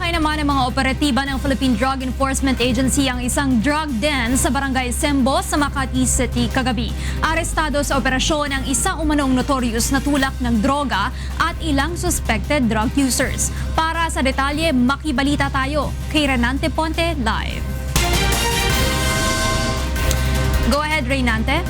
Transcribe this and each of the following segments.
Tinalakay naman ng mga operatiba ng Philippine Drug Enforcement Agency ang isang drug den sa Barangay Sembo sa Makati City kagabi. Arestado sa operasyon ang isang umanong notorious na tulak ng droga at ilang suspected drug users. Para sa detalye, makibalita tayo kay Renante Ponte live. Go ahead, Reynante.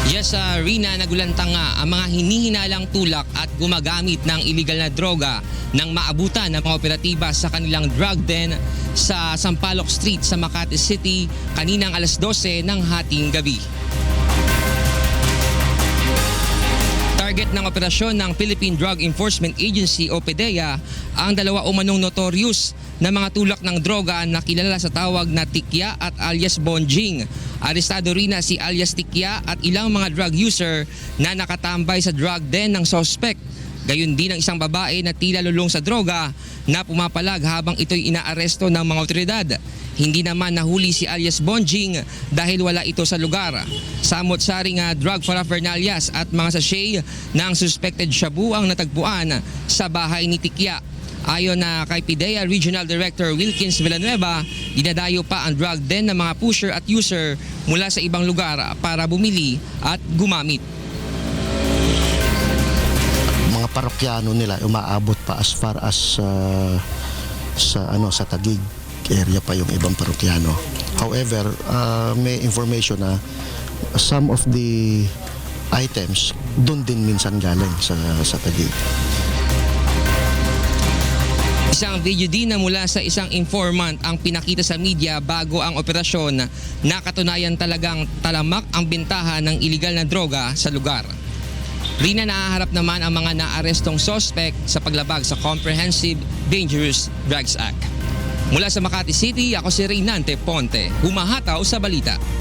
Yes, Rina, nagulantang nga ang mga hinihinalang tulak at gumagamit ng iligal na droga nang maabutan ng mga operatiba sa kanilang drug den sa Sampaloc Street sa Makati City kaninang alas 12 ng hating gabi. Target ng operasyon ng Philippine Drug Enforcement Agency o PDEA ang dalawa umanong notorious na mga tulak ng droga na kilala sa tawag na Tikya at alias Bonjing. Arestado rin na si alias Tikya at ilang mga drug user na nakatambay sa drug den ng suspect. Gayun din ang isang babae na tila lulong sa droga na pumapalag habang ito'y inaaresto ng mga otoridad. Hindi naman nahuli si alias Bonjing dahil wala ito sa lugar. Samot-saring drug paraphernalias at mga sachet ng suspected shabu ang natagpuan sa bahay ni Tikya. Ayon na kay PDEA Regional Director Wilkins Villanueva, dinadayo pa ang drug den ng mga pusher at user mula sa ibang lugar para bumili at gumamit. Mga parokyano nila umaabot pa as far as sa Taguig area pa yung ibang parokyano. However, may information na some of the items doon din minsan galing sa Taguig. Isang video din na mula sa isang informant ang pinakita sa media bago ang operasyon na katunayan talagang talamak ang bintahan ng iligal na droga sa lugar. Rina, nahaharap naman ang mga naarestong suspect sa paglabag sa Comprehensive Dangerous Drugs Act. Mula sa Makati City, ako si Reynante Ponte, humahataw sa balita.